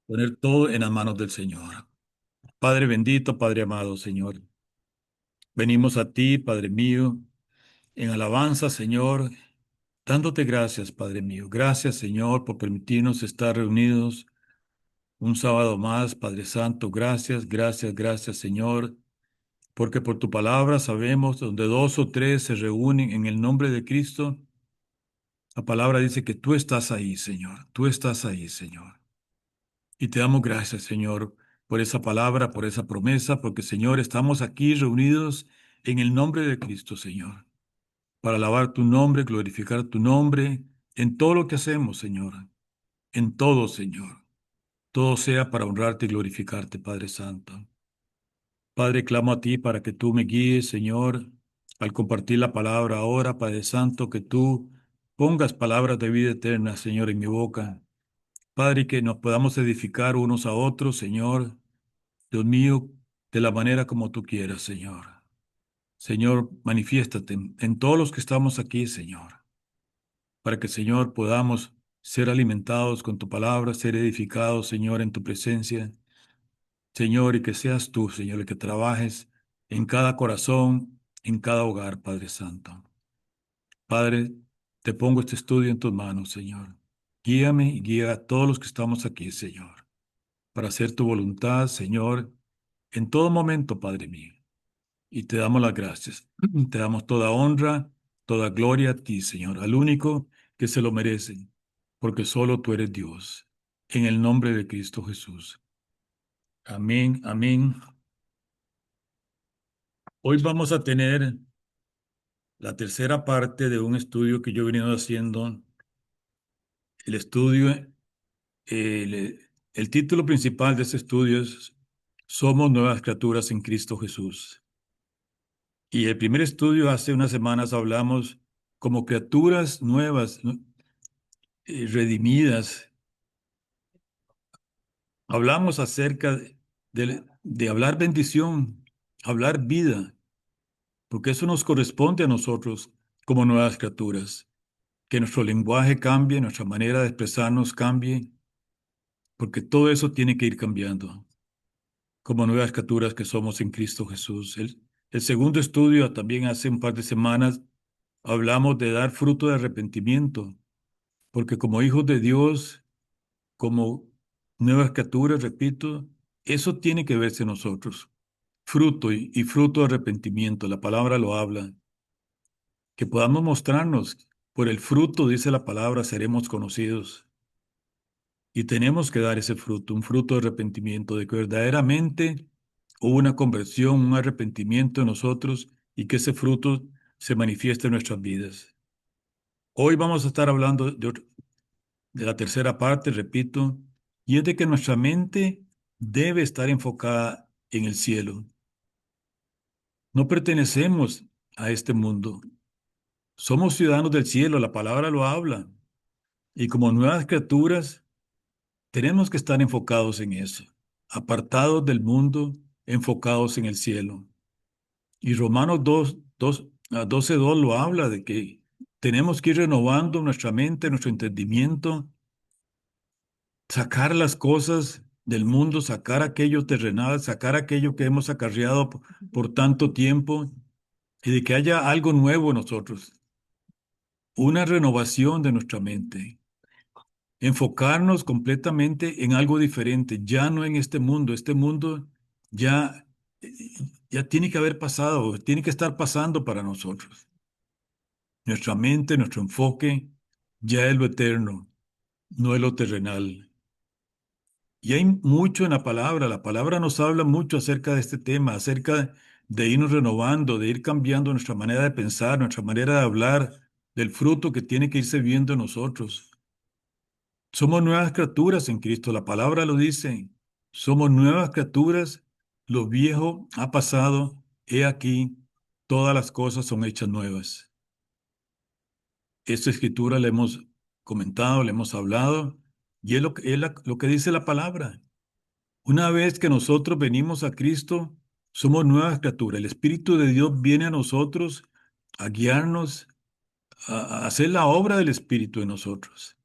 poner todo en las manos del Señor. Padre bendito, Padre amado, Señor. Venimos a ti, Padre mío, en alabanza, Señor, dándote gracias, Padre mío. Gracias, Señor, por permitirnos estar reunidos un sábado más, Padre Santo. Gracias, gracias, gracias, Señor, porque por tu palabra sabemos donde dos o tres se reúnen en el nombre de Cristo. La palabra dice que tú estás ahí, Señor. Tú estás ahí, Señor. Y te damos gracias, Señor, por esa palabra, por esa promesa, porque, Señor, estamos aquí reunidos en el nombre de Cristo, Señor, para alabar tu nombre, glorificar tu nombre en todo lo que hacemos, Señor, en todo, Señor. Todo sea para honrarte y glorificarte, Padre Santo. Padre, clamo a ti para que tú me guíes, Señor, al compartir la palabra ahora, Padre Santo, que tú pongas palabras de vida eterna, Señor, en mi boca. Padre, que nos podamos edificar unos a otros, Señor, Dios mío, de la manera como tú quieras, Señor. Señor, manifiéstate en todos los que estamos aquí, Señor, para que, Señor, podamos ser alimentados con tu palabra, ser edificados, Señor, en tu presencia. Señor, y que seas tú, Señor, el que trabajes en cada corazón, en cada hogar, Padre Santo. Padre, te pongo este estudio en tus manos, Señor. Guíame y guía a todos los que estamos aquí, Señor, para hacer tu voluntad, Señor, en todo momento, Padre mío. Y te damos las gracias. Te damos toda honra, toda gloria a ti, Señor, al único que se lo merece, porque solo tú eres Dios. En el nombre de Cristo Jesús. Amén, amén. Hoy vamos a tener la tercera parte de un estudio que yo he venido haciendo. El estudio, el título principal de este estudio es Somos nuevas criaturas en Cristo Jesús. Y el primer estudio, hace unas semanas, hablamos como criaturas nuevas, ¿no? Redimidas. Hablamos acerca de hablar bendición, hablar vida, porque eso nos corresponde a nosotros como nuevas criaturas. Que nuestro lenguaje cambie, nuestra manera de expresarnos cambie, porque todo eso tiene que ir cambiando, como nuevas criaturas que somos en Cristo Jesús. El segundo estudio, también hace un par de semanas, hablamos de dar fruto de arrepentimiento, porque como hijos de Dios, como nuevas criaturas, repito, eso tiene que verse en nosotros. Fruto y fruto de arrepentimiento, la palabra lo habla, que podamos mostrarnos por el fruto, dice la palabra, seremos conocidos. Y tenemos que dar ese fruto, un fruto de arrepentimiento, de que verdaderamente hubo una conversión, un arrepentimiento en nosotros y que ese fruto se manifieste en nuestras vidas. Hoy vamos a estar hablando de la tercera parte, repito, y es de que nuestra mente debe estar enfocada en el cielo. No pertenecemos a este mundo. Somos ciudadanos del cielo, la palabra lo habla. Y como nuevas criaturas, tenemos que estar enfocados en eso, apartados del mundo, enfocados en el cielo. Y Romanos 12:2 lo habla de que tenemos que ir renovando nuestra mente, nuestro entendimiento, sacar las cosas del mundo, sacar aquello terrenal, sacar aquello que hemos acarreado por tanto tiempo y de que haya algo nuevo en nosotros, una renovación de nuestra mente. Enfocarnos completamente en algo diferente, ya no en este mundo. Este mundo ya, eh, ya tiene que haber pasado, tiene que estar pasando para nosotros. Nuestra mente, nuestro enfoque ya es lo eterno, no es lo terrenal. Y hay mucho en la palabra nos habla mucho acerca de este tema, acerca de irnos renovando, de ir cambiando nuestra manera de pensar, nuestra manera de hablar, del fruto que tiene que irse viendo en nosotros. Somos nuevas criaturas en Cristo, la palabra lo dice. Somos nuevas criaturas, lo viejo ha pasado, he aquí, todas las cosas son hechas nuevas. Esta escritura la hemos comentado, la hemos hablado, y es lo que dice la palabra. Una vez que nosotros venimos a Cristo, somos nuevas criaturas. El Espíritu de Dios viene a nosotros a guiarnos, a hacer la obra del Espíritu en nosotros.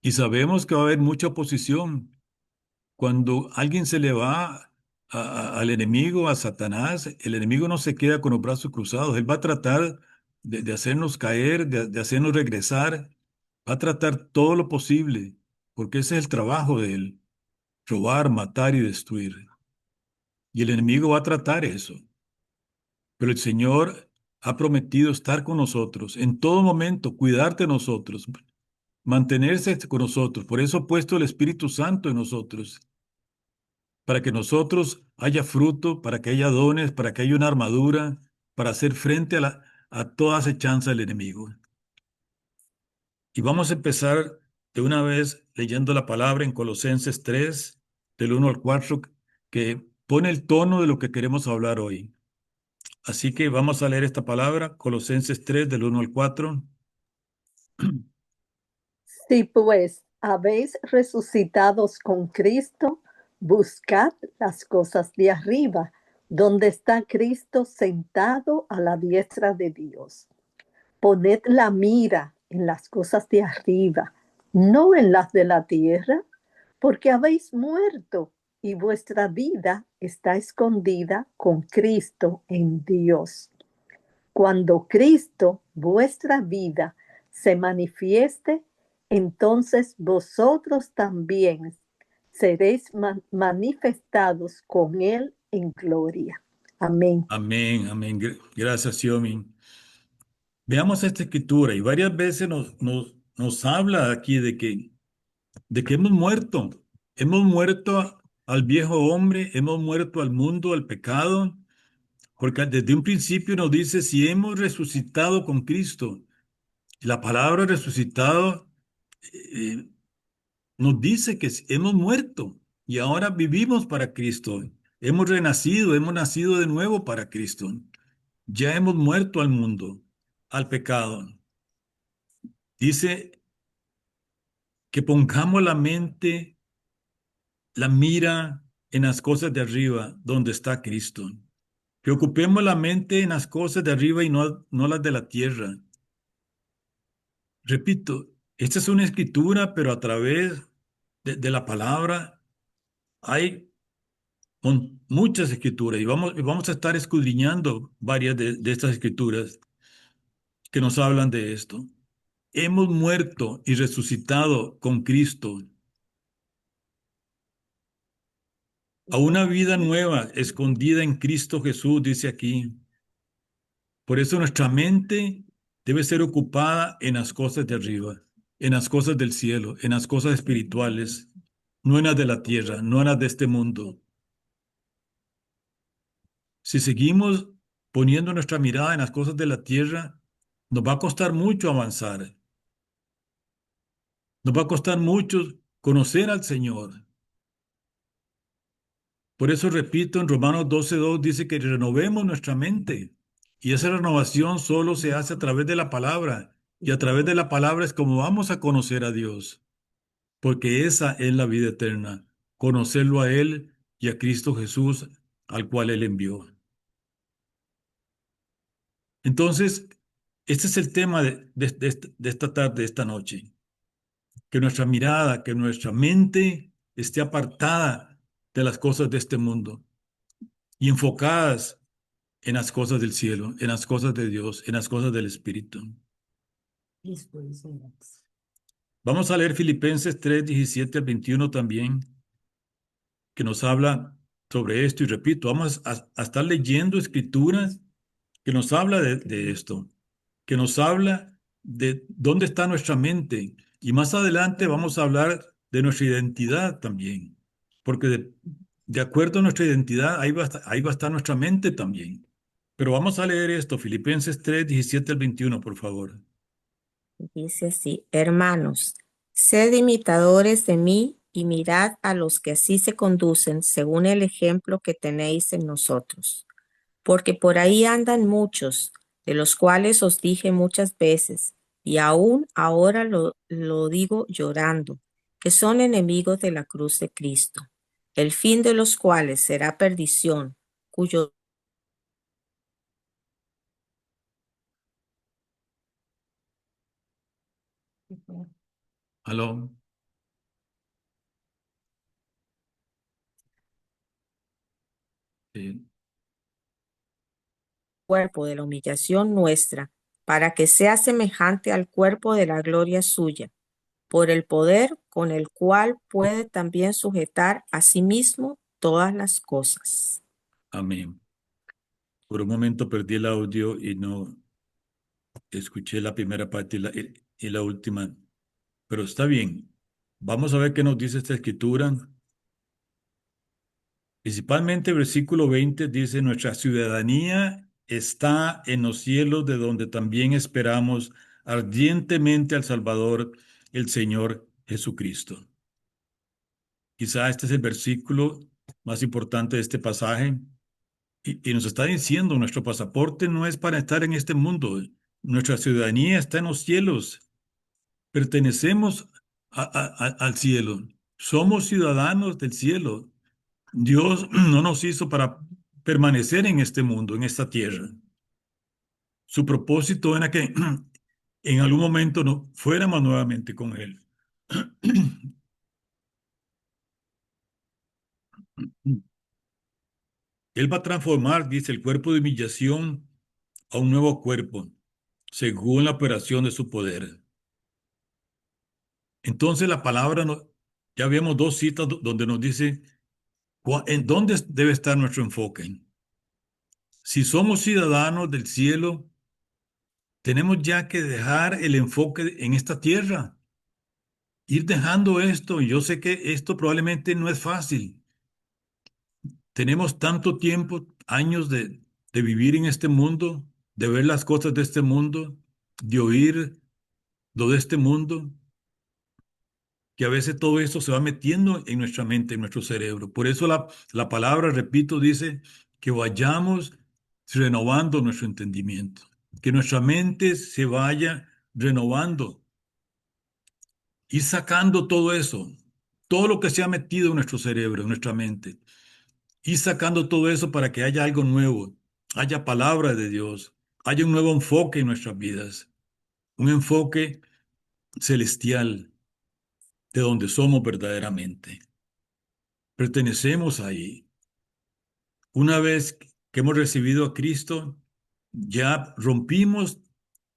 Y sabemos que va a haber mucha oposición. Cuando alguien se le va al enemigo, a Satanás, el enemigo no se queda con los brazos cruzados. Él va a tratar de hacernos caer, de hacernos regresar. Va a tratar todo lo posible, porque ese es el trabajo de él, robar, matar y destruir. Y el enemigo va a tratar eso. Pero el Señor ha prometido estar con nosotros en todo momento, cuidar de nosotros, mantenerse con nosotros. Por eso ha puesto el Espíritu Santo en nosotros, para que nosotros haya fruto, para que haya dones, para que haya una armadura, para hacer frente a toda acechanza del enemigo. Y vamos a empezar de una vez leyendo la palabra en Colosenses 3, del 1 al 4, que pone el tono de lo que queremos hablar hoy. Así que vamos a leer esta palabra, Colosenses 3, del 1 al 4. Si pues habéis resucitados con Cristo, buscad las cosas de arriba, donde está Cristo sentado a la diestra de Dios. Poned la mira en las cosas de arriba, no en las de la tierra, porque habéis muerto y vuestra vida está escondida con Cristo en Dios. Cuando Cristo, vuestra vida, se manifieste, entonces vosotros también seréis manifestados con Él en gloria. Amén. Amén, amén. Gracias, Xiomi. Veamos esta escritura y varias veces nos habla aquí de que hemos muerto. Hemos muerto al viejo hombre, hemos muerto al mundo, al pecado, porque desde un principio nos dice si hemos resucitado con Cristo. La palabra resucitado eh, nos dice que hemos muerto y ahora vivimos para Cristo. Hemos renacido, hemos nacido de nuevo para Cristo. Ya hemos muerto al mundo, al pecado. Dice que pongamos la mente, la mira en las cosas de arriba, donde está Cristo. Que ocupemos la mente en las cosas de arriba y no las de la tierra. Repito, esta es una escritura, pero a través de la palabra hay muchas escrituras y vamos a estar escudriñando varias de estas escrituras que nos hablan de esto. Hemos muerto y resucitado con Cristo a una vida nueva escondida en Cristo Jesús, dice aquí. Por eso nuestra mente debe ser ocupada en las cosas de arriba, en las cosas del cielo, en las cosas espirituales, no en las de la tierra, no en las de este mundo. Si seguimos poniendo nuestra mirada en las cosas de la tierra, nos va a costar mucho avanzar. Nos va a costar mucho conocer al Señor. Por eso repito, en Romanos 12:2 dice que renovemos nuestra mente. Y esa renovación solo se hace a través de la palabra. Y a través de la palabra es como vamos a conocer a Dios. Porque esa es la vida eterna. Conocerlo a Él y a Cristo Jesús, al cual Él envió. Entonces, este es el tema de esta tarde, de esta noche. Que nuestra mirada, que nuestra mente esté apartada de las cosas de este mundo y enfocadas en las cosas del cielo, en las cosas de Dios, en las cosas del Espíritu. Vamos a leer Filipenses 3, 17 al 21 también, que nos habla sobre esto. Y repito, vamos a estar leyendo escrituras que nos habla de esto, que nos habla de dónde está nuestra mente. Y más adelante vamos a hablar de nuestra identidad también, porque de acuerdo a nuestra identidad, ahí va a estar nuestra mente también. Pero vamos a leer esto, Filipenses 3, 17 al 21, por favor. Dice así: hermanos, sed imitadores de mí y mirad a los que así se conducen según el ejemplo que tenéis en nosotros. Porque por ahí andan muchos, de los cuales os dije muchas veces, y aún ahora lo digo llorando, que son enemigos de la cruz de Cristo, el fin de los cuales será perdición, cuyo Aló. eh, cuerpo de la humillación nuestra, para que sea semejante al cuerpo de la gloria suya, por el poder con el cual puede también sujetar a sí mismo todas las cosas. amén. Por un momento perdí el audio y no escuché la primera parte y la última, pero está bien. Vamos a ver qué nos dice esta escritura. Principalmente el versículo 20 dice, nuestra ciudadanía está en los cielos, de donde también esperamos ardientemente al Salvador, el Señor Jesucristo. Quizá este es el versículo más importante de este pasaje y nos está diciendo, nuestro pasaporte no es para estar en este mundo, nuestra ciudadanía está en los cielos, pertenecemos al cielo, somos ciudadanos del cielo. Dios no nos hizo para permanecer en este mundo, en esta tierra. Su propósito era que en algún momento no fuéramos nuevamente con Él. Él va a transformar, dice, el cuerpo de humillación a un nuevo cuerpo, según la operación de su poder. Entonces la palabra, ya vemos dos citas donde nos dice en dónde debe estar nuestro enfoque. Si somos ciudadanos del cielo, tenemos ya que dejar el enfoque en esta tierra, ir dejando esto. Y yo sé que esto probablemente no es fácil. Tenemos tanto tiempo, años de vivir en este mundo, de ver las cosas de este mundo, de oír lo de este mundo, que a veces todo esto se va metiendo en nuestra mente, en nuestro cerebro. Por eso la palabra, repito, dice que vayamos renovando nuestro entendimiento, que nuestra mente se vaya renovando y sacando todo eso, todo lo que se ha metido en nuestro cerebro, en nuestra mente, y sacando todo eso para que haya algo nuevo, haya palabra de Dios, haya un nuevo enfoque en nuestras vidas, un enfoque celestial de donde somos verdaderamente. Pertenecemos ahí. Una vez que hemos recibido a Cristo, ya rompimos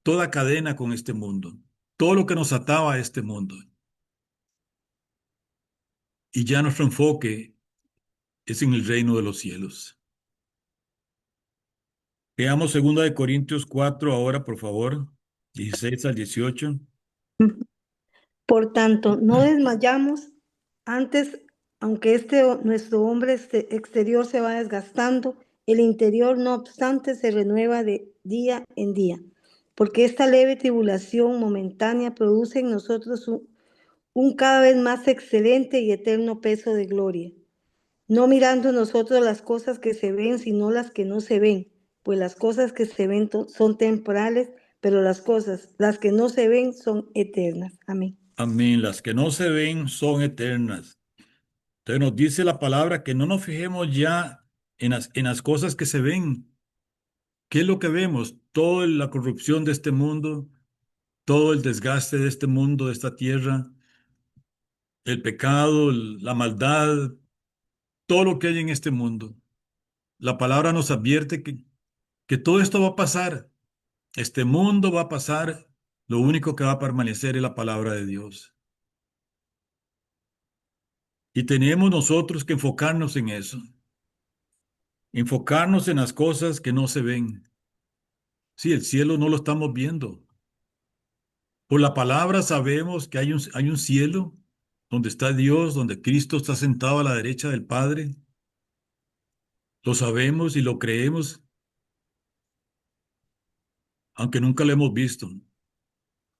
toda cadena con este mundo, todo lo que nos ataba a este mundo. Y ya nuestro enfoque es en el reino de los cielos. Veamos 2 Corintios 4 ahora, por favor, 16 al 18. Por tanto, no desmayamos antes, aunque nuestro hombre exterior se va desgastando, el interior, no obstante, se renueva de día en día, porque esta leve tribulación momentánea produce en nosotros un cada vez más excelente y eterno peso de gloria, no mirando nosotros las cosas que se ven, sino las que no se ven, pues las cosas que se ven son temporales, pero las que no se ven, son eternas. Amén. Amén. Las que no se ven son eternas. Entonces nos dice la palabra que no nos fijemos ya en las cosas que se ven. ¿Qué es lo que vemos? Toda la corrupción de este mundo, todo el desgaste de este mundo, de esta tierra, el pecado, la maldad, todo lo que hay en este mundo. La palabra nos advierte que todo esto va a pasar. Este mundo va a pasar. Lo único que va a permanecer es la palabra de Dios. Y tenemos nosotros que enfocarnos en eso. Enfocarnos en las cosas que no se ven. Sí, el cielo no lo estamos viendo. Por la palabra sabemos que hay un cielo donde está Dios, donde Cristo está sentado a la derecha del Padre. Lo sabemos y lo creemos, aunque nunca lo hemos visto.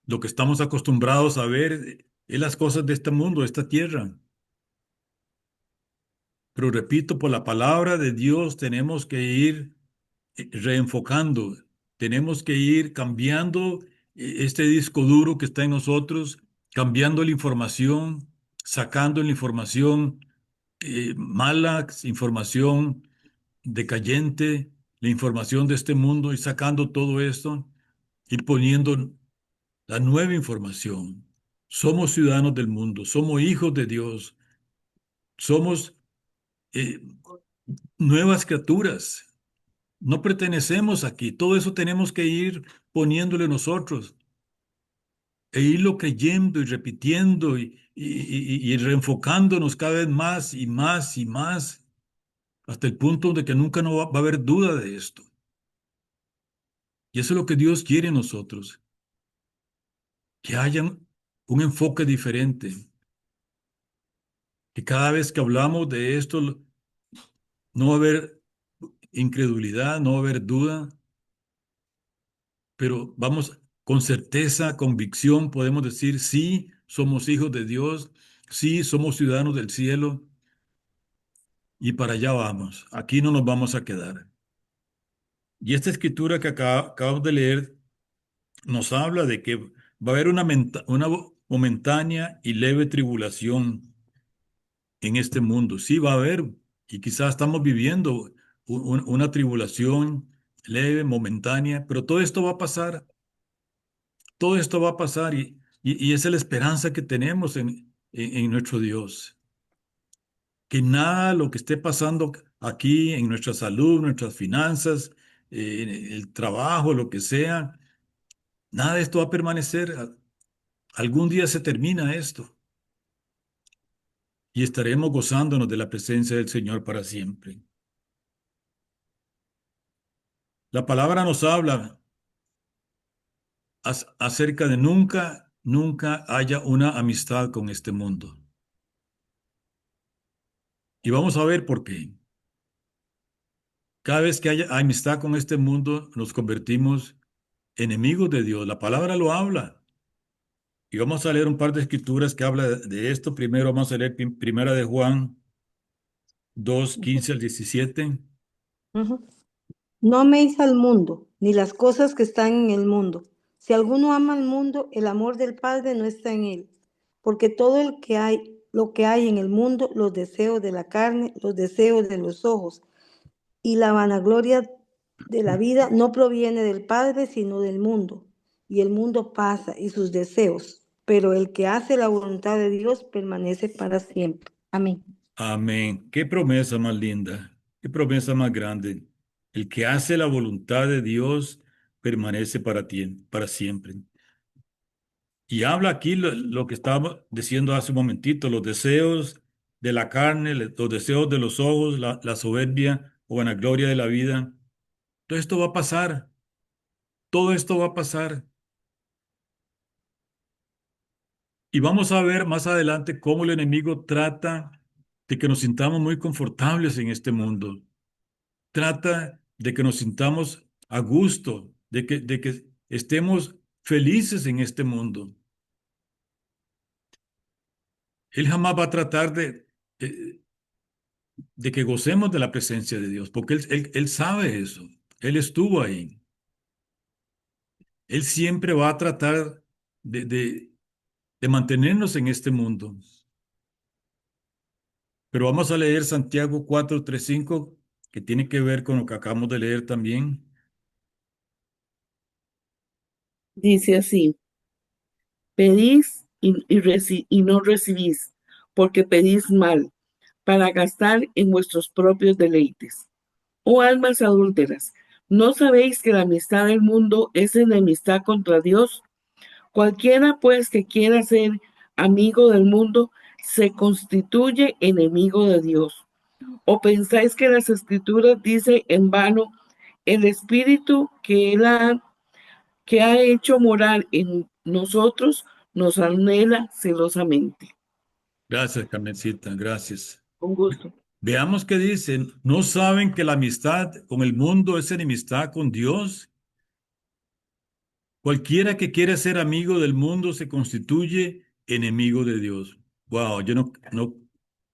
Lo que estamos acostumbrados a ver es las cosas de este mundo, de esta tierra. Pero repito, por la palabra de Dios tenemos que ir reenfocando, tenemos que ir cambiando este disco duro que está en nosotros, cambiando la información, sacando la información mala, información decayente, la información de este mundo y sacando todo esto, ir poniendo la nueva información. Somos ciudadanos del mundo, somos hijos de Dios, somos eh, nuevas criaturas. No pertenecemos aquí. Todo eso tenemos que ir poniéndole nosotros e irlo creyendo y repitiendo y reenfocándonos cada vez más y más y más hasta el punto de que nunca no va a haber duda de esto. Y eso es lo que Dios quiere en nosotros, que haya un enfoque diferente, que cada vez que hablamos de esto no va a haber incredulidad, no va a haber duda, pero vamos con certeza, convicción, podemos decir, sí, somos hijos de Dios, sí, somos ciudadanos del cielo y para allá vamos. Aquí no nos vamos a quedar. Y esta escritura que acabamos de leer nos habla de que va a haber una momentánea y leve tribulación en este mundo. Sí, va a haber, y quizás estamos viviendo una tribulación leve, momentánea, pero todo esto va a pasar. Todo esto va a pasar y esa es la esperanza que tenemos en nuestro Dios. Que nada lo que esté pasando aquí en nuestra salud, nuestras finanzas, el trabajo, lo que sea, nada de esto va a permanecer. Algún día se termina esto y estaremos gozándonos de la presencia del Señor para siempre. La palabra nos habla acerca de nunca haya una amistad con este mundo. Y vamos a ver por qué. Cada vez que haya amistad con este mundo, nos convertimos enemigos de Dios. La palabra lo habla. Y vamos a leer un par de escrituras que habla de esto. Primero vamos a leer Primera de Juan 2:15 al 17. Ujú. No améis al mundo, ni las cosas que están en el mundo. Si alguno ama al mundo, el amor del Padre no está en él. Porque todo lo que hay en el mundo, los deseos de la carne, los deseos de los ojos y la vanagloria de la vida no proviene del Padre, sino del mundo. Y el mundo pasa y sus deseos, pero el que hace la voluntad de Dios permanece para siempre. Amén. Amén. Qué promesa más linda. Qué promesa más grande. El que hace la voluntad de Dios permanece para siempre. Y habla aquí lo que estábamos diciendo hace un momentito, los deseos de la carne, los deseos de los ojos, la soberbia o vanagloria de la vida. Todo esto va a pasar, todo esto va a pasar. Y vamos a ver más adelante cómo el enemigo trata de que nos sintamos muy confortables en este mundo. Trata de que nos sintamos a gusto, de que estemos felices en este mundo. Él jamás va a tratar de, de que gocemos de la presencia de Dios, porque él sabe eso. Él estuvo ahí. Él siempre va a tratar de, de, de mantenernos en este mundo. Pero vamos a leer Santiago 4:3-5, que tiene que ver con lo que acabamos de leer también. Dice así, pedís y no recibís, porque pedís mal, para gastar en vuestros propios deleites. Oh almas adúlteras, ¿no sabéis que la amistad del mundo es enemistad contra Dios? Cualquiera pues que quiera ser amigo del mundo se constituye enemigo de Dios. ¿O pensáis que las escrituras dicen en vano, el espíritu que ha hecho morar en nosotros nos anhela celosamente? Gracias, Carmencita, gracias. Con gusto. Veamos qué dicen. ¿No saben que la amistad con el mundo es enemistad con Dios? Cualquiera que quiera ser amigo del mundo se constituye enemigo de Dios. Wow, yo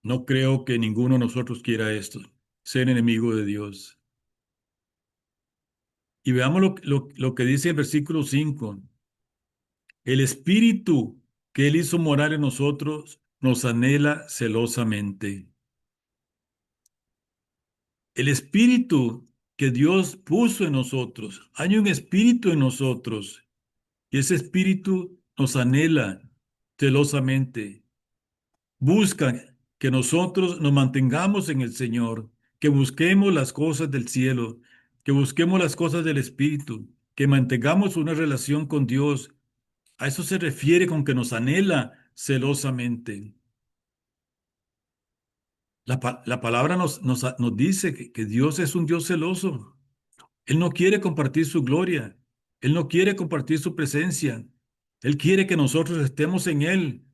no creo que ninguno de nosotros quiera esto, ser enemigo de Dios. Y veamos lo que dice el versículo 5. El espíritu que Él hizo morar en nosotros nos anhela celosamente. El espíritu que Dios puso en nosotros, hay un espíritu en nosotros y ese espíritu nos anhela celosamente. Busca que nosotros nos mantengamos en el Señor, que busquemos las cosas del cielo, que busquemos las cosas del Espíritu, que mantengamos una relación con Dios. A eso se refiere con que nos anhela celosamente. La palabra nos dice que Dios es un Dios celoso. Él no quiere compartir su gloria. Él no quiere compartir su presencia. Él quiere que nosotros estemos en Él,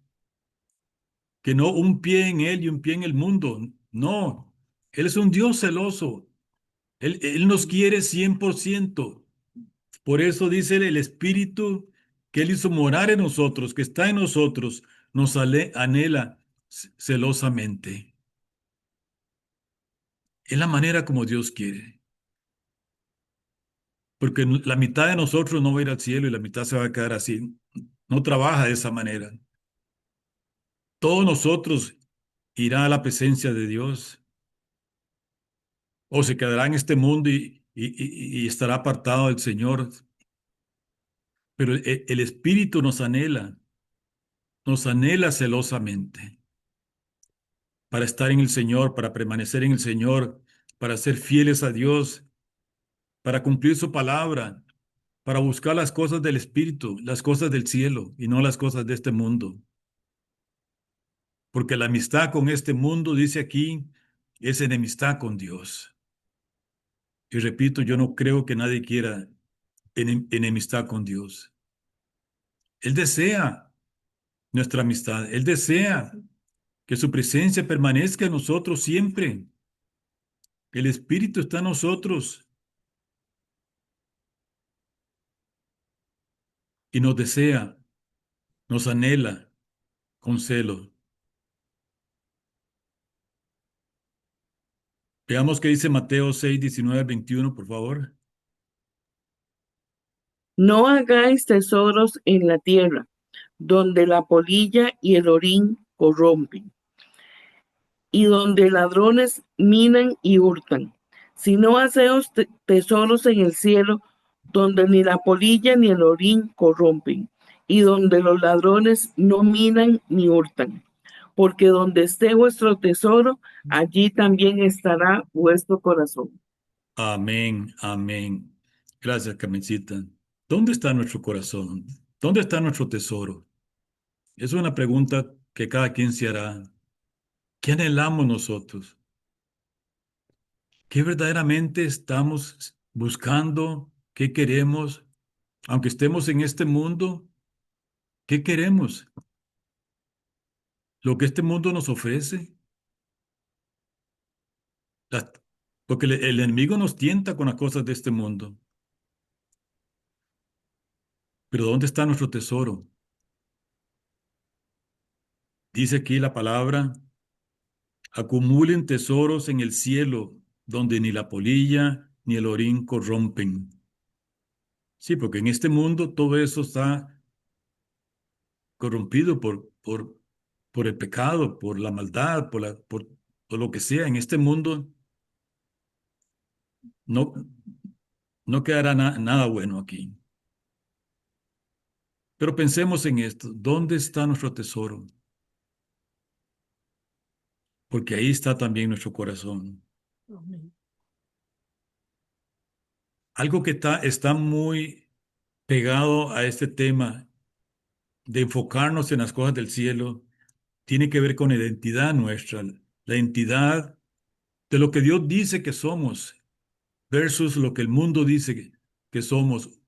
que no un pie en Él y un pie en el mundo. No, Él es un Dios celoso. Él nos quiere 100%. Por eso dice el Espíritu que Él hizo morar en nosotros, que está en nosotros, nos anhela celosamente. Es la manera como Dios quiere. Porque la mitad de nosotros no va a ir al cielo y la mitad se va a quedar así. No trabaja de esa manera. Todos nosotros irá a la presencia de Dios o se quedará en este mundo y estará apartado del Señor. Pero el Espíritu nos anhela celosamente para estar en el Señor, para permanecer en el Señor, para ser fieles a Dios, para cumplir su palabra, para buscar las cosas del Espíritu, las cosas del cielo y no las cosas de este mundo. Porque la amistad con este mundo, dice aquí, es enemistad con Dios. Y repito, yo no creo que nadie quiera enemistad con Dios. Él desea nuestra amistad. Él desea que su presencia permanezca en nosotros siempre. El Espíritu está en nosotros y nos desea, nos anhela con celo. Veamos qué dice Mateo 6, 19, 21, por favor. No hagáis tesoros en la tierra, donde la polilla y el orín corrompen, y donde ladrones minan y hurtan, sino haceos tesoros en el cielo, donde ni la polilla ni el orín corrompen, y donde los ladrones no minan ni hurtan. Porque donde esté vuestro tesoro, allí también estará vuestro corazón. Amén, amén. Gracias, Carmencita. ¿Dónde está nuestro corazón? ¿Dónde está nuestro tesoro? Es una pregunta que cada quien se hará. ¿Qué anhelamos nosotros? ¿Qué verdaderamente estamos buscando? ¿Qué queremos? Aunque estemos en este mundo, ¿qué queremos? ¿Lo que este mundo nos ofrece? Las- Porque el enemigo nos tienta con las cosas de este mundo. Pero ¿dónde está nuestro tesoro? Dice aquí la palabra, acumulen tesoros en el cielo, donde ni la polilla ni el orín corrompen. Sí, porque en este mundo todo eso está corrompido por el pecado, por la maldad, por lo que sea. En este mundo no, no quedará nada bueno aquí. Pero pensemos en esto, ¿dónde está nuestro tesoro? Porque ahí está también nuestro corazón. Amén. Algo que está muy pegado a este tema de enfocarnos en las cosas del cielo tiene que ver con la identidad nuestra, la identidad de lo que Dios dice que somos versus lo que el mundo dice que somos.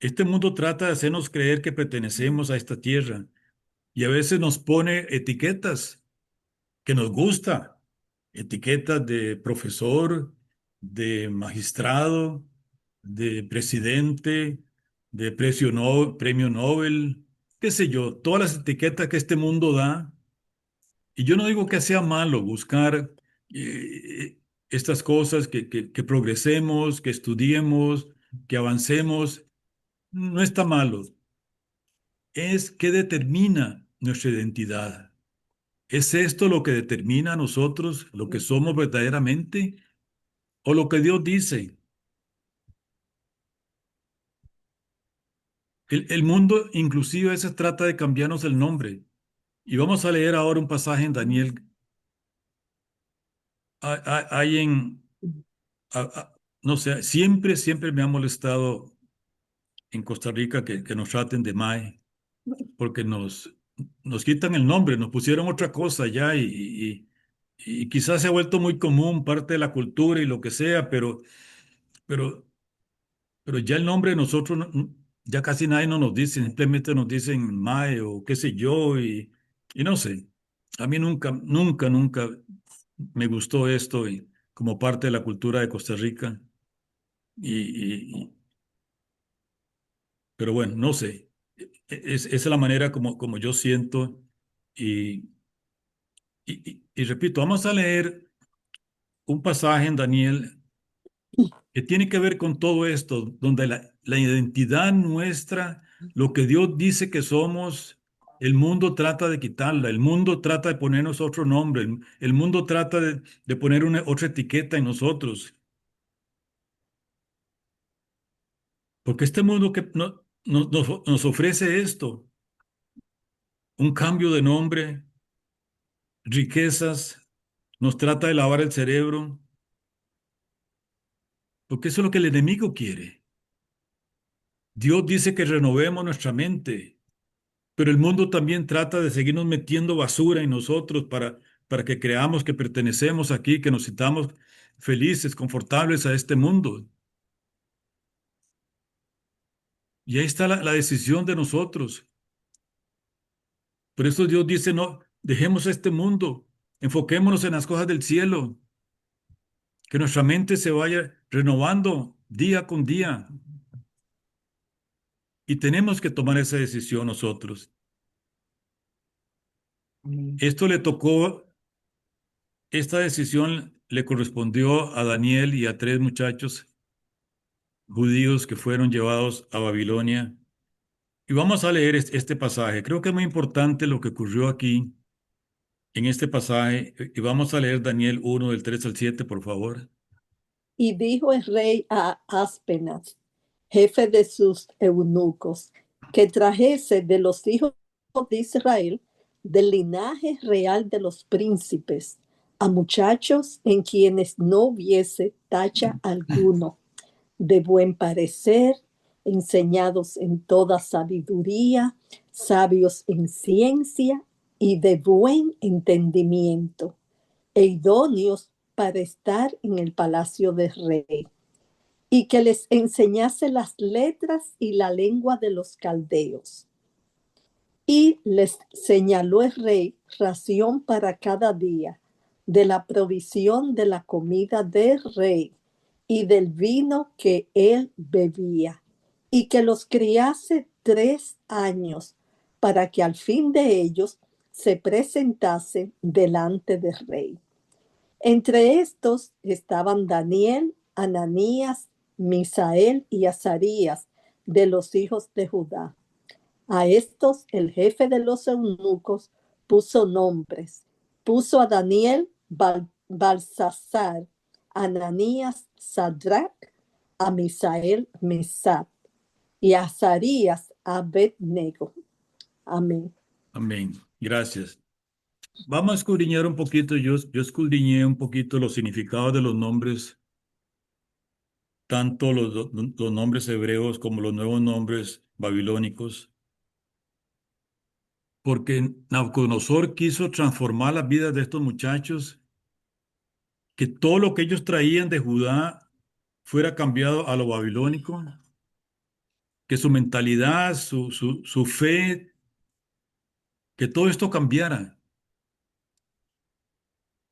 Este mundo trata de hacernos creer que pertenecemos a esta tierra y a veces nos pone etiquetas que nos gusta, etiquetas de profesor, de magistrado, de presidente, de premio Nobel, qué sé yo, todas las etiquetas que este mundo da. Y yo no digo que sea malo buscar estas cosas, que progresemos, que estudiemos, que avancemos, no está malo. Es que determina nuestra identidad. ¿Es esto lo que determina a nosotros lo que somos verdaderamente o lo que Dios dice? El mundo inclusive a veces trata de cambiarnos el nombre. Y vamos a leer ahora un pasaje en Daniel hay a- a- no sé, siempre me ha molestado en Costa Rica que nos traten de Mae, porque nos quitan el nombre, nos pusieron otra cosa ya y quizás se ha vuelto muy común, parte de la cultura y lo que sea, pero, pero ya el nombre de nosotros, ya casi nadie nos dice, simplemente nos dicen Mae o qué sé yo, y no sé. A mí nunca me gustó esto como parte de la cultura de Costa Rica, pero bueno, no sé. Esa es la manera como yo siento. Y, y repito, vamos a leer un pasaje en Daniel que tiene que ver con todo esto, donde la identidad nuestra, lo que Dios dice que somos, el mundo trata de quitarla, el mundo trata de ponernos otro nombre, el mundo trata de poner otra etiqueta en nosotros, porque este mundo que nos ofrece esto, un cambio de nombre, riquezas, nos trata de lavar el cerebro, porque eso es lo que el enemigo quiere. Dios dice que renovemos nuestra mente. Pero el mundo también trata de seguirnos metiendo basura en nosotros para que creamos que pertenecemos aquí, que nos sintamos felices, confortables a este mundo. Y ahí está la decisión de nosotros. Por eso Dios dice, no, dejemos este mundo, enfoquémonos en las cosas del cielo, que nuestra mente se vaya renovando día con día. Y tenemos que tomar esa decisión nosotros. Esto le tocó, esta decisión le correspondió a Daniel y a tres muchachos judíos que fueron llevados a Babilonia. Y vamos a leer este pasaje. Creo que es muy importante lo que ocurrió aquí en este pasaje. Y vamos a leer Daniel 1 del 3 al 7, por favor. Y dijo el rey a Aspenaz, jefe de sus eunucos, que trajese de los hijos de Israel, del linaje real de los príncipes, a muchachos en quienes no hubiese tacha alguno, de buen parecer, enseñados en toda sabiduría, sabios en ciencia y de buen entendimiento, e idóneos para estar en el palacio del rey, y que les enseñase las letras y la lengua de los caldeos. Y les señaló el rey ración para cada día de la provisión de la comida del rey y del vino que él bebía, y que los criase 3 años, para que al fin de ellos se presentase delante del rey. Entre estos estaban Daniel, Ananías, Misael y Azarías, de los hijos de Judá. A estos el jefe de los eunucos puso nombres. Puso a Daniel Balsasar, a Ananías Sadrach, a Misael Mesach y a Azarías Abednego. Amén. Amén. Gracias. Vamos a escudriñar un poquito. Yo escudriñé un poquito los significados de los nombres, tanto los nombres hebreos como los nuevos nombres babilónicos, porque Nabucodonosor quiso transformar las vidas de estos muchachos, que todo lo que ellos traían de Judá fuera cambiado a lo babilónico, que su mentalidad, su fe, que todo esto cambiara.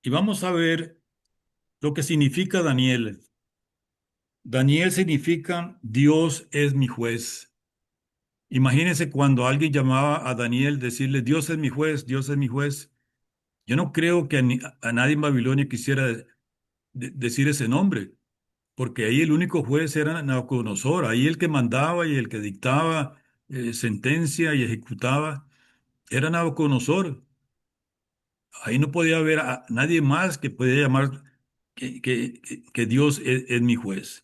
Y vamos a ver lo que significa Daniel. Daniel significa Dios es mi juez. Imagínense cuando alguien llamaba a Daniel, decirle, Dios es mi juez, Dios es mi juez. Yo no creo que a nadie en Babilonia quisiera decir ese nombre, porque ahí el único juez era Nabucodonosor, ahí el que mandaba y el que dictaba sentencia y ejecutaba era Nabucodonosor. Ahí no podía haber a nadie más que podía llamar que Dios es mi juez.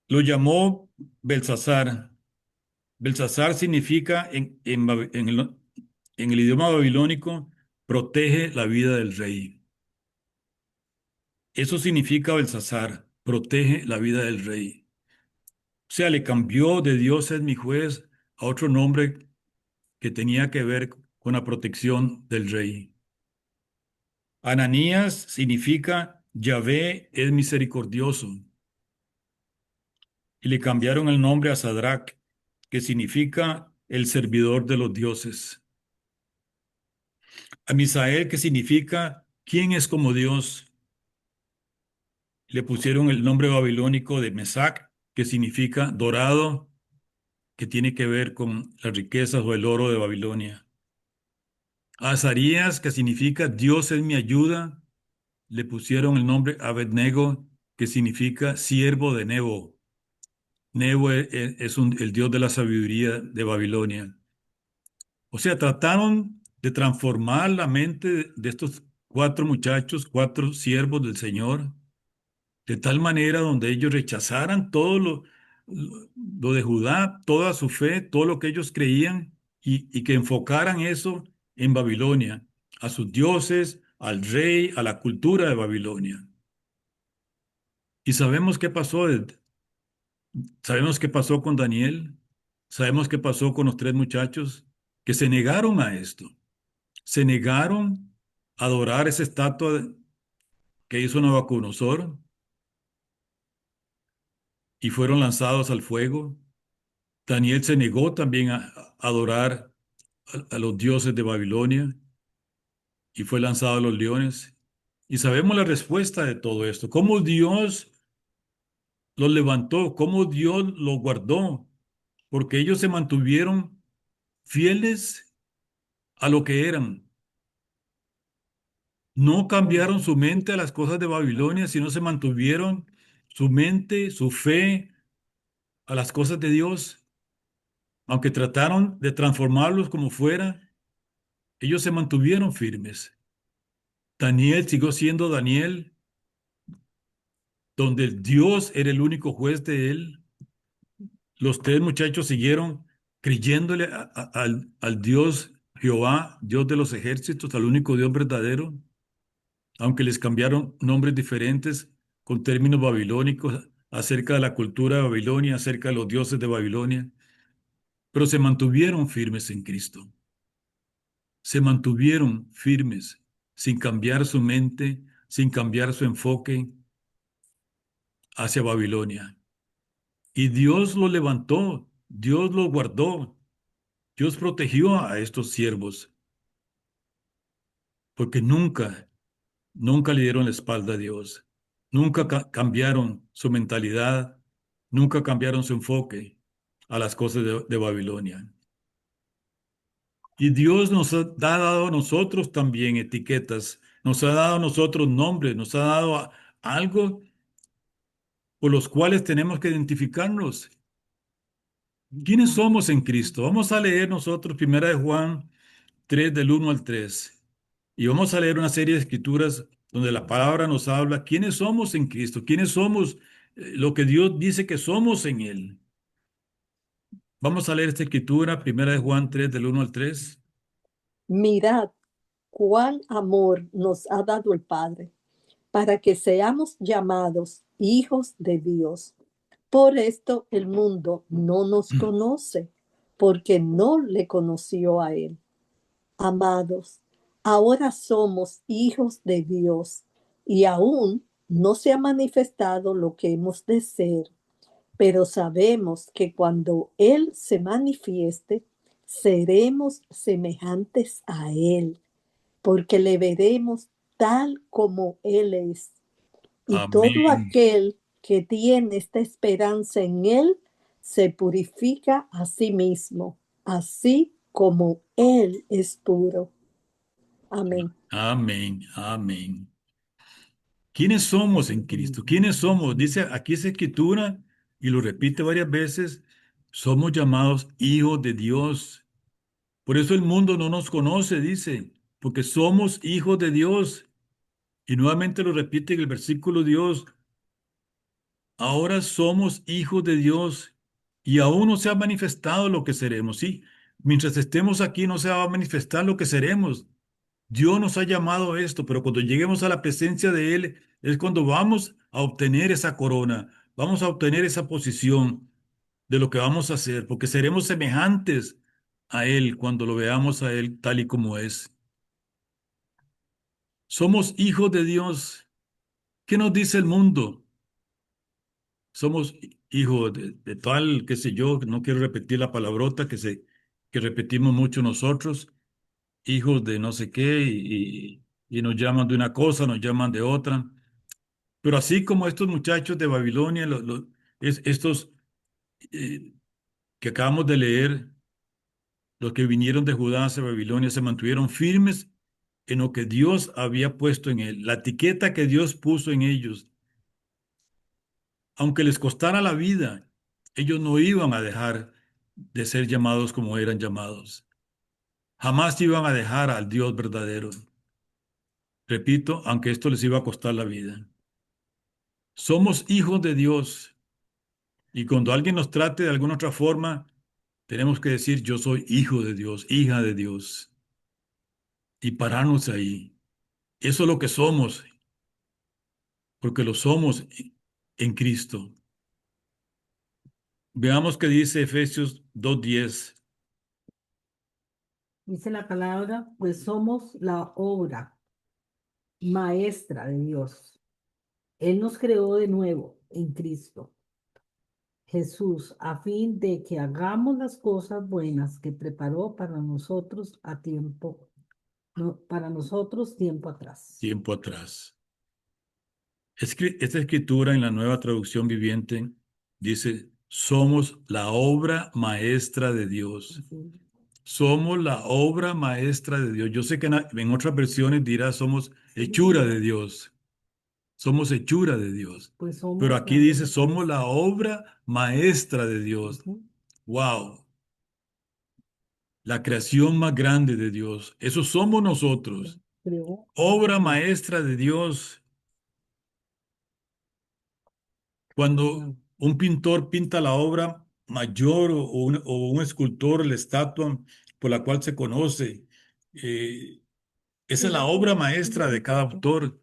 Lo llamó Belsasar. Belsasar significa en el idioma babilónico, protege la vida del rey. Eso significa Belsasar, protege la vida del rey. O sea, le cambió de Dios es mi juez a otro nombre que tenía que ver con la protección del rey. Ananías significa Yahvé es misericordioso. Y le cambiaron el nombre a Sadrach, que significa el servidor de los dioses. A Misael, que significa ¿quién es como Dios? Le pusieron el nombre babilónico de Mesac, que significa dorado, que tiene que ver con las riquezas o el oro de Babilonia. A Azarías, que significa Dios es mi ayuda, le pusieron el nombre Abednego, que significa siervo de Nebo. Nebo es el dios de la sabiduría de Babilonia. O sea, trataron de transformar la mente de estos cuatro muchachos, cuatro siervos del Señor, de tal manera donde ellos rechazaran todo lo de Judá, toda su fe, todo lo que ellos creían, y que enfocaran eso en Babilonia, a sus dioses, al rey, a la cultura de Babilonia. Y sabemos qué pasó, sabemos qué pasó con Daniel, sabemos qué pasó con los tres muchachos que se negaron a esto, se negaron a adorar esa estatua que hizo Nabucodonosor y fueron lanzados al fuego. Daniel se negó también a adorar a los dioses de Babilonia y fue lanzado a los leones. Y sabemos la respuesta de todo esto, cómo Dios los levantó, cómo Dios los guardó, porque ellos se mantuvieron fieles a lo que eran. No cambiaron su mente a las cosas de Babilonia, sino se mantuvieron su mente, su fe a las cosas de Dios. Aunque trataron de transformarlos como fuera, ellos se mantuvieron firmes. Daniel siguió siendo Daniel, donde Dios era el único juez de él. Los tres muchachos siguieron creyéndole al Dios Jehová, Dios de los ejércitos, al único Dios verdadero, aunque les cambiaron nombres diferentes con términos babilónicos acerca de la cultura de Babilonia, acerca de los dioses de Babilonia, pero se mantuvieron firmes en Cristo. Se mantuvieron firmes sin cambiar su mente, sin cambiar su enfoque hacia Babilonia. Y Dios lo levantó, Dios lo guardó, Dios protegió a estos siervos, porque nunca le dieron la espalda a Dios, nunca cambiaron su mentalidad, nunca cambiaron su enfoque a las cosas de Babilonia. Y Dios nos ha dado a nosotros también etiquetas, nos ha dado a nosotros nombres, nos ha dado algo por los cuales tenemos que identificarnos. ¿Quiénes somos en Cristo? Vamos a leer nosotros 1 de Juan 3 del 1 al 3. Y vamos a leer una serie de escrituras donde la palabra nos habla quiénes somos en Cristo, quiénes somos, lo que Dios dice que somos en Él. Vamos a leer esta escritura, 1 de Juan 3 del 1 al 3. Mirad cuán amor nos ha dado el Padre, para que seamos llamados hijos de Dios. Por esto el mundo no nos conoce, porque no le conoció a Él. Amados, ahora somos hijos de Dios, y aún no se ha manifestado lo que hemos de ser, pero sabemos que cuando Él se manifieste, seremos semejantes a Él, porque le veremos tal como Él es. Y todo Amén. aquel que tiene esta esperanza en Él se purifica a sí mismo, así como Él es puro. Amén. Amén. Amén. ¿Quiénes somos en Cristo? ¿Quiénes somos? Dice aquí esa escritura y lo repite varias veces. Somos llamados hijos de Dios. Por eso el mundo no nos conoce, dice, porque somos hijos de Dios. Y nuevamente lo repite en el versículo Dios. Ahora somos hijos de Dios y aún no se ha manifestado lo que seremos. Sí, mientras estemos aquí no se va a manifestar lo que seremos. Dios nos ha llamado a esto, pero cuando lleguemos a la presencia de Él, es cuando vamos a obtener esa corona, vamos a obtener esa posición de lo que vamos a hacer, porque seremos semejantes a Él cuando lo veamos a Él tal y como es. Somos hijos de Dios. ¿Qué nos dice el mundo? Somos hijos de tal, qué sé yo, no quiero repetir la palabrota que repetimos mucho nosotros, hijos de no sé qué, y nos llaman de una cosa, nos llaman de otra. Pero así como estos muchachos de Babilonia, estos eh, que acabamos de leer, los que vinieron de Judá hacia Babilonia, se mantuvieron firmes en lo que Dios había puesto en él, la etiqueta que Dios puso en ellos. Aunque les costara la vida, ellos no iban a dejar de ser llamados como eran llamados. Jamás iban a dejar al Dios verdadero. Repito, aunque esto les iba a costar la vida. Somos hijos de Dios y cuando alguien nos trate de alguna otra forma, tenemos que decir yo soy hijo de Dios, hija de Dios y pararnos ahí. Eso es lo que somos, porque lo somos en Cristo. Veamos qué dice Efesios 2:10. Dice la palabra, pues somos la obra maestra de Dios. Él nos creó de nuevo en Cristo Jesús a fin de que hagamos las cosas buenas que preparó para nosotros a tiempo, para nosotros tiempo atrás. Tiempo atrás. Esta escritura en la Nueva Traducción Viviente dice, somos la obra maestra de Dios. Así. Somos la obra maestra de Dios. Yo sé que en otras versiones dirá somos hechura de Dios. Somos hechura de Dios. Pues somos Pero aquí la dice, obra somos maestra. la obra maestra de Dios. Ujú. Wow. La creación más grande de Dios. Eso somos nosotros. Creó. Obra maestra de Dios. Cuando un pintor pinta la obra mayor o un escultor la estatua por la cual se conoce, esa es la obra maestra de cada autor.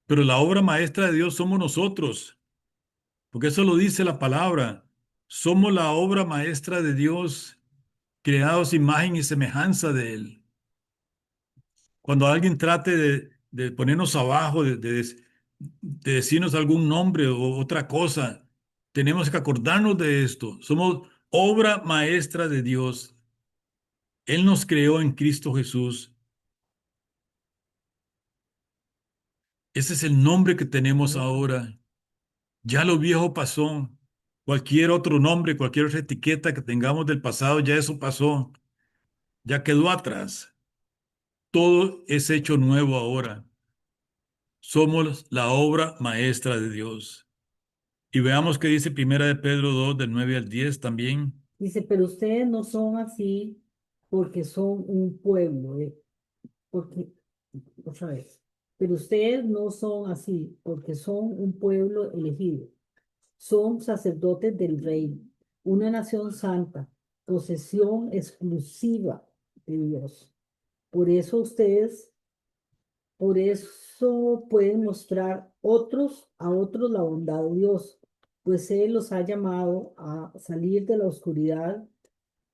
Pero la obra maestra de Dios somos nosotros, porque eso lo dice la palabra. Somos la obra maestra de Dios, creados imagen y semejanza de Él. Cuando alguien trate de ponernos abajo, de decirnos algún nombre o otra cosa, tenemos que acordarnos de esto. Somos obra maestra de Dios. Él nos creó en Cristo Jesús. Ese es el nombre que tenemos ahora. Ya lo viejo pasó. Cualquier otro nombre, cualquier otra etiqueta que tengamos del pasado, ya eso pasó. Ya quedó atrás. Todo es hecho nuevo ahora. Somos la obra maestra de Dios. Y veamos qué dice Primera de Pedro 2, del 9 al 10 también. Dice, pero ustedes no son así porque son un pueblo, porque, otra vez, pero ustedes no son así porque son un pueblo elegido, son sacerdotes del rey, una nación santa, posesión exclusiva de Dios. Por eso ustedes, por eso pueden mostrar a otros la bondad de Dios, pues Él los ha llamado a salir de la oscuridad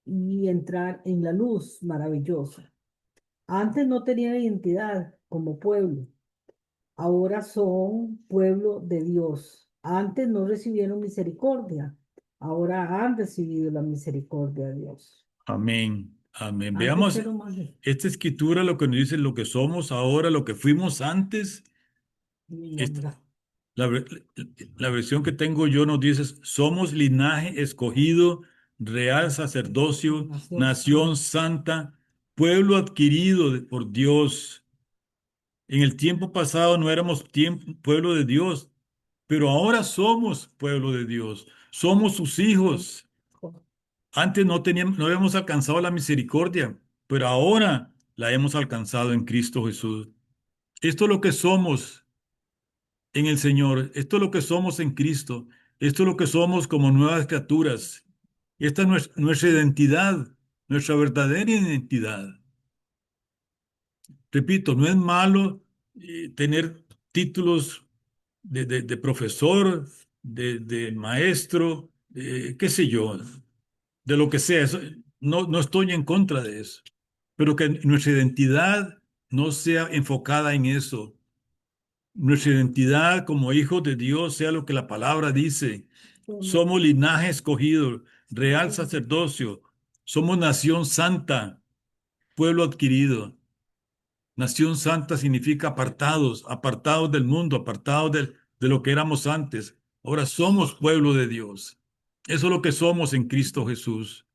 y entrar en la luz maravillosa. Antes no tenían identidad como pueblo, ahora son pueblo de Dios. Antes no recibieron misericordia, ahora han recibido la misericordia de Dios. Amén. Amén. Antes Veamos era más esta escritura, lo que nos dice, lo que somos ahora, lo que fuimos antes. Esta- la, ver- la versión que tengo yo nos dice, somos linaje escogido, real sacerdocio, nación santa, pueblo adquirido por Dios. En el tiempo pasado no éramos pueblo de Dios, pero ahora somos pueblo de Dios. Somos sus hijos. Antes no habíamos alcanzado la misericordia, pero ahora la hemos alcanzado en Cristo Jesús. Esto es lo que somos en el Señor. Esto es lo que somos en Cristo. Esto es lo que somos como nuevas criaturas. Esta es nuestra identidad, nuestra verdadera identidad. Repito, no es malo tener títulos de profesor, de maestro, qué sé yo, de lo que sea. No estoy en contra de eso, pero que nuestra identidad no sea enfocada en eso. Nuestra identidad como hijos de Dios sea lo que la palabra dice. Somos linaje escogido, real sacerdocio, somos nación santa, pueblo adquirido. Nación santa significa apartados, apartados del mundo, apartados de lo que éramos antes. Ahora somos pueblo de Dios. Eso es lo que somos en Cristo Jesús.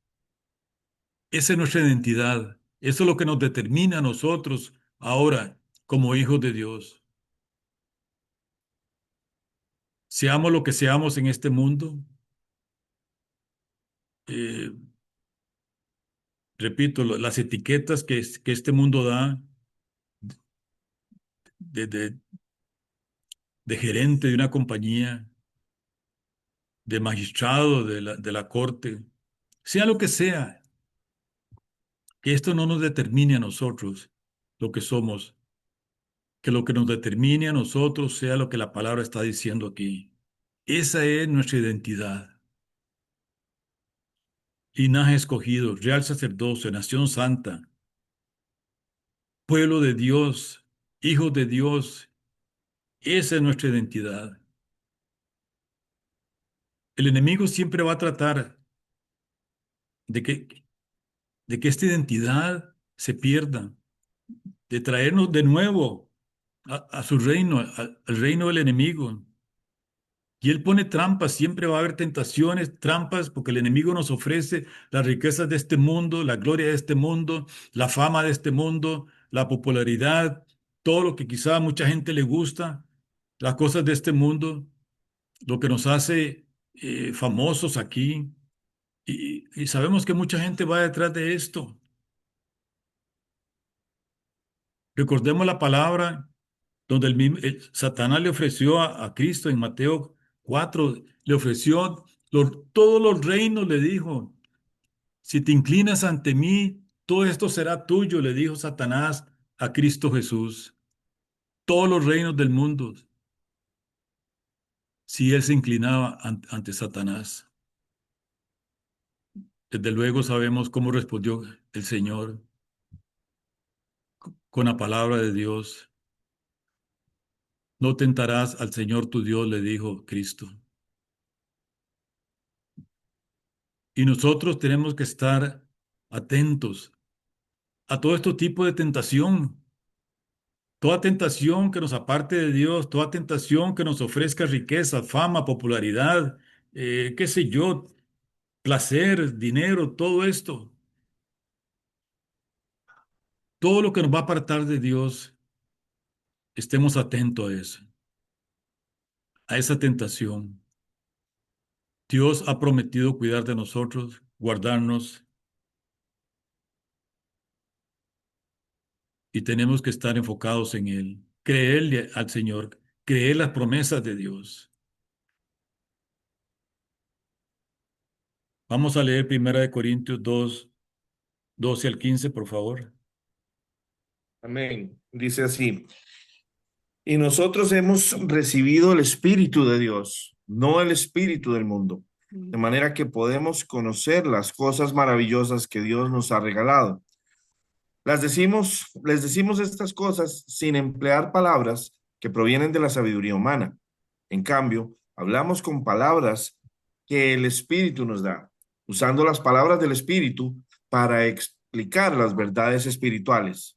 Esa es nuestra identidad. Eso es lo que nos determina a nosotros ahora como hijos de Dios. Seamos lo que seamos en este mundo. eh, Repito, las etiquetas que este mundo da de, de, de gerente de una compañía, de magistrado de la corte, sea lo que sea, que esto no nos determine a nosotros lo que somos, que lo que nos determine a nosotros sea lo que la palabra está diciendo aquí. Esa es nuestra identidad. Linaje escogido, real sacerdocio, nación santa, pueblo de Dios, hijos de Dios. Esa es nuestra identidad. El enemigo siempre va a tratar de que esta identidad se pierda, de traernos de nuevo a su reino, al reino del enemigo. Y él pone trampas, siempre va a haber tentaciones, trampas, porque el enemigo nos ofrece las riquezas de este mundo, la gloria de este mundo, la fama de este mundo, la popularidad, todo lo que quizá a mucha gente le gusta, las cosas de este mundo, lo que nos hace famosos aquí. Y sabemos que mucha gente va detrás de esto. Recordemos la palabra donde Satanás le ofreció a Cristo en Mateo 4, le ofreció todos los reinos, le dijo, si te inclinas ante mí, todo esto será tuyo, le dijo Satanás a Cristo Jesús. Todos los reinos del mundo, si él se inclinaba ante Satanás. Desde luego sabemos cómo respondió el Señor con la palabra de Dios. No tentarás al Señor tu Dios, le dijo Cristo. Y nosotros tenemos que estar atentos a todo este tipo de tentación. Toda tentación que nos aparte de Dios, toda tentación que nos ofrezca riqueza, fama, popularidad, qué sé yo, placer, dinero, todo esto. Todo lo que nos va a apartar de Dios, estemos atentos a eso, a esa tentación. Dios ha prometido cuidar de nosotros, guardarnos, y tenemos que estar enfocados en Él, creerle al Señor, creer las promesas de Dios. Vamos a leer 1 Corintios 2, 12 al 15, por favor. Amén. Dice así: y nosotros hemos recibido el Espíritu de Dios, no el espíritu del mundo, de manera que podemos conocer las cosas maravillosas que Dios nos ha regalado. Les decimos estas cosas sin emplear palabras que provienen de la sabiduría humana. En cambio, hablamos con palabras que el Espíritu nos da, usando las palabras del Espíritu para explicar las verdades espirituales.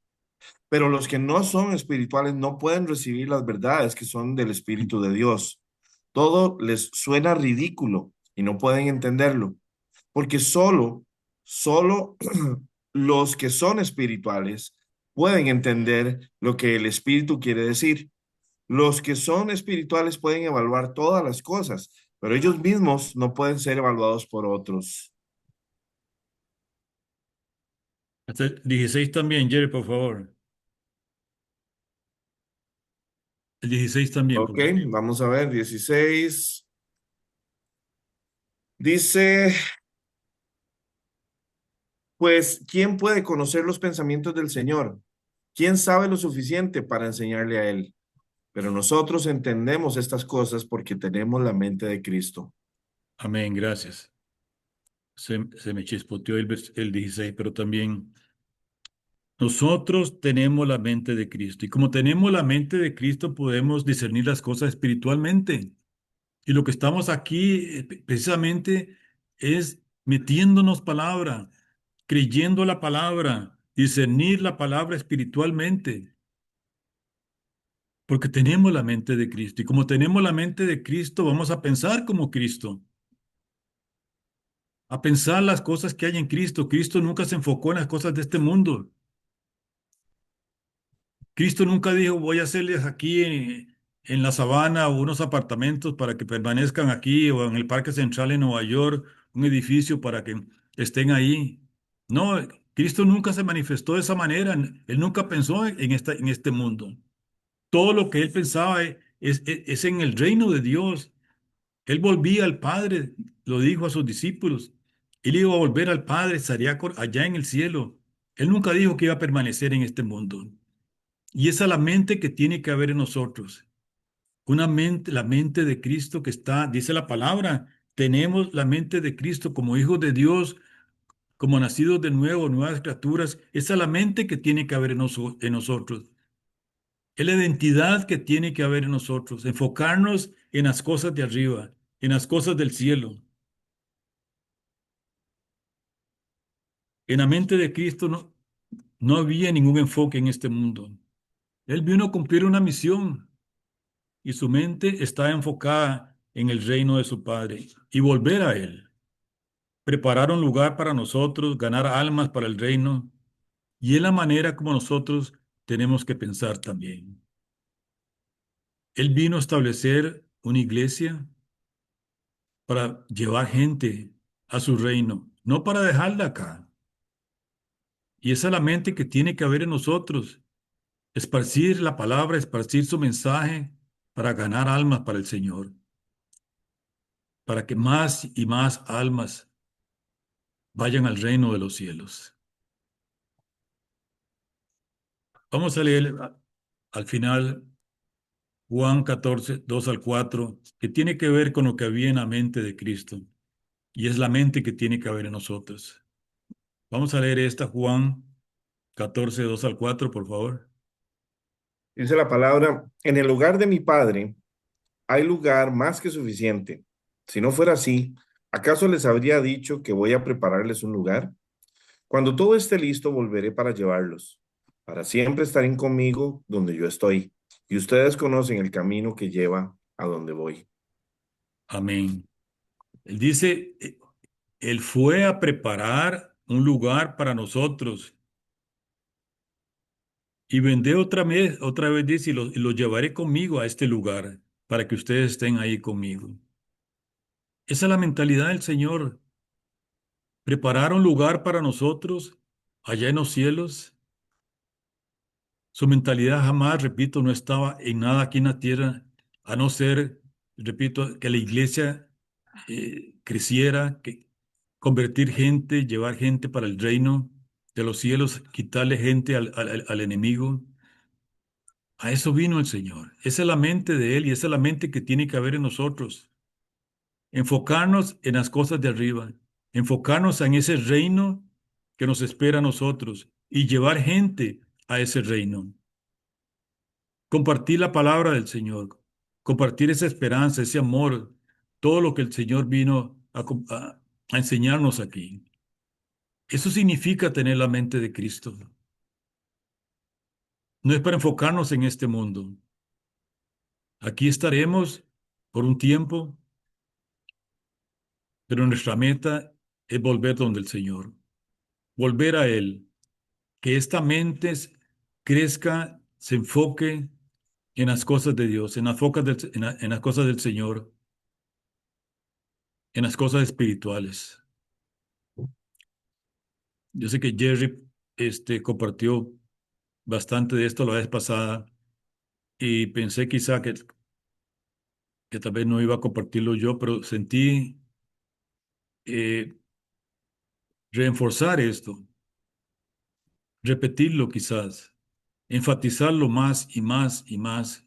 Pero los que no son espirituales no pueden recibir las verdades que son del Espíritu de Dios. Todo les suena ridículo y no pueden entenderlo, porque solo los que son espirituales pueden entender lo que el Espíritu quiere decir. Los que son espirituales pueden evaluar todas las cosas, pero ellos mismos no pueden ser evaluados por otros. Hasta el 16 también, Jerry, por favor. El 16 también, por Ok, favor. vamos a ver, 16. Dice, pues, ¿quién puede conocer los pensamientos del Señor? ¿Quién sabe lo suficiente para enseñarle a Él? pero nosotros entendemos estas cosas porque tenemos la mente de Cristo. Amén, gracias. Se me chispoteó el 16, pero también nosotros tenemos la mente de Cristo. Y como tenemos la mente de Cristo, podemos discernir las cosas espiritualmente. Y lo que estamos aquí precisamente es metiéndonos palabra, creyendo la palabra, discernir la palabra espiritualmente. Porque tenemos la mente de Cristo. Y como tenemos la mente de Cristo, vamos a pensar como Cristo. A pensar las cosas que hay en Cristo. Cristo nunca se enfocó en las cosas de este mundo. Cristo nunca dijo, voy a hacerles aquí en la sabana unos apartamentos para que permanezcan aquí o en el Parque Central en Nueva York, un edificio para que estén ahí. No, Cristo nunca se manifestó de esa manera. Él nunca pensó en este mundo. Todo lo que él pensaba es en el reino de Dios. Él volvía al Padre, lo dijo a sus discípulos. Él iba a volver al Padre, estaría allá en el cielo. Él nunca dijo que iba a permanecer en este mundo. Y esa es la mente que tiene que haber en nosotros. Una mente, la mente de Cristo que está, dice la palabra, tenemos la mente de Cristo como hijos de Dios, como nacidos de nuevo, nuevas criaturas. Esa es la mente que tiene que haber en nosotros. Es la identidad que tiene que haber en nosotros. Enfocarnos en las cosas de arriba, en las cosas del cielo. En la mente de Cristo no había ningún enfoque en este mundo. Él vino a cumplir una misión y su mente está enfocada en el reino de su Padre y volver a Él. Preparar un lugar para nosotros, ganar almas para el reino, y es la manera como nosotros tenemos que pensar también. Él vino a establecer una iglesia para llevar gente a su reino, no para dejarla acá. Y esa es la mente que tiene que haber en nosotros. Esparcir la palabra, esparcir su mensaje para ganar almas para el Señor. Para que más y más almas vayan al reino de los cielos. Vamos a leer al final Juan 14, 2 al 4, que tiene que ver con lo que había en la mente de Cristo. Y es la mente que tiene que haber en nosotros. Vamos a leer esta Juan 14, 2 al 4, por favor. Dice la palabra, en el lugar de mi Padre hay lugar más que suficiente. Si no fuera así, ¿acaso les habría dicho que voy a prepararles un lugar? Cuando todo esté listo, volveré para llevarlos. Para siempre estarán conmigo donde yo estoy, y ustedes conocen el camino que lleva a donde voy. Amén. Él dice, Él fue a preparar un lugar para nosotros. Y vendré otra vez dice, y los llevaré conmigo a este lugar para que ustedes estén ahí conmigo. Esa es la mentalidad del Señor. Preparar un lugar para nosotros allá en los cielos. Su mentalidad jamás, repito, no estaba en nada aquí en la tierra, a no ser, repito, que la iglesia creciera, que convertir gente, llevar gente para el reino de los cielos, quitarle gente al enemigo. A eso vino el Señor. Esa es la mente de Él y esa es la mente que tiene que haber en nosotros. Enfocarnos en las cosas de arriba, enfocarnos en ese reino que nos espera a nosotros y llevar gente a ese reino. Compartir la palabra del Señor, compartir esa esperanza, ese amor, todo lo que el Señor vino a enseñarnos aquí. Eso significa tener la mente de Cristo. No es para enfocarnos en este mundo. Aquí estaremos por un tiempo, pero nuestra meta es volver donde el Señor, volver a Él, que esta mente crezca, se enfoque en las cosas de Dios, en las cosas del Señor, en las cosas espirituales. Yo sé que Jerry compartió bastante de esto la vez pasada y pensé quizá que tal vez no iba a compartirlo yo, pero sentí reforzar esto, repetirlo quizás, enfatizarlo más y más y más,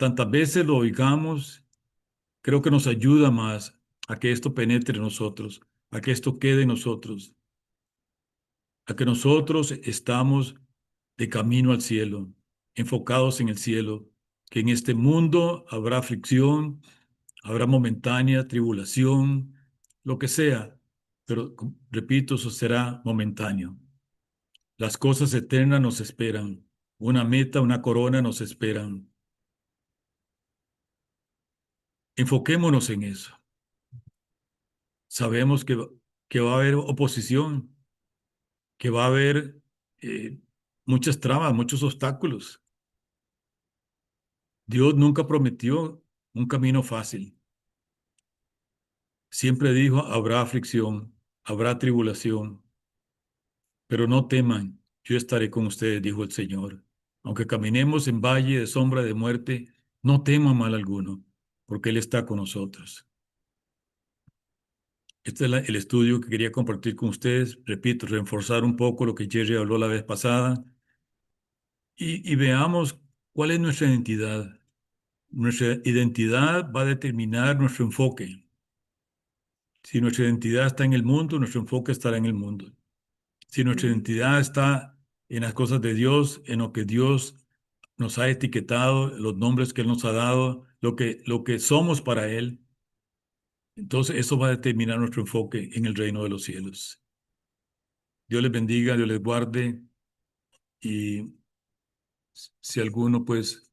tantas veces lo oigamos, creo que nos ayuda más a que esto penetre en nosotros, a que esto quede en nosotros, a que nosotros estamos de camino al cielo, enfocados en el cielo, que en este mundo habrá aflicción, habrá momentánea tribulación, lo que sea, pero repito, eso será momentáneo. Las cosas eternas nos esperan, una meta, una corona nos esperan. Enfoquémonos en eso. Sabemos que va a haber oposición, que va a haber eh, muchas trabas, muchos obstáculos. Dios nunca prometió un camino fácil. Siempre dijo, habrá aflicción, habrá tribulación, pero no teman, yo estaré con ustedes, dijo el Señor. Aunque caminemos en valle de sombra de muerte, no teman mal alguno, porque Él está con nosotros. Este es el estudio que quería compartir con ustedes. Repito, reforzar un poco lo que Jerry habló la vez pasada y veamos cuál es nuestra identidad. Nuestra identidad va a determinar nuestro enfoque. Si nuestra identidad está en el mundo, nuestro enfoque estará en el mundo. Si nuestra identidad está en las cosas de Dios, en lo que Dios nos ha etiquetado, los nombres que Él nos ha dado, lo que somos para Él, entonces eso va a determinar nuestro enfoque en el reino de los cielos. Dios les bendiga, Dios les guarde y si alguno pues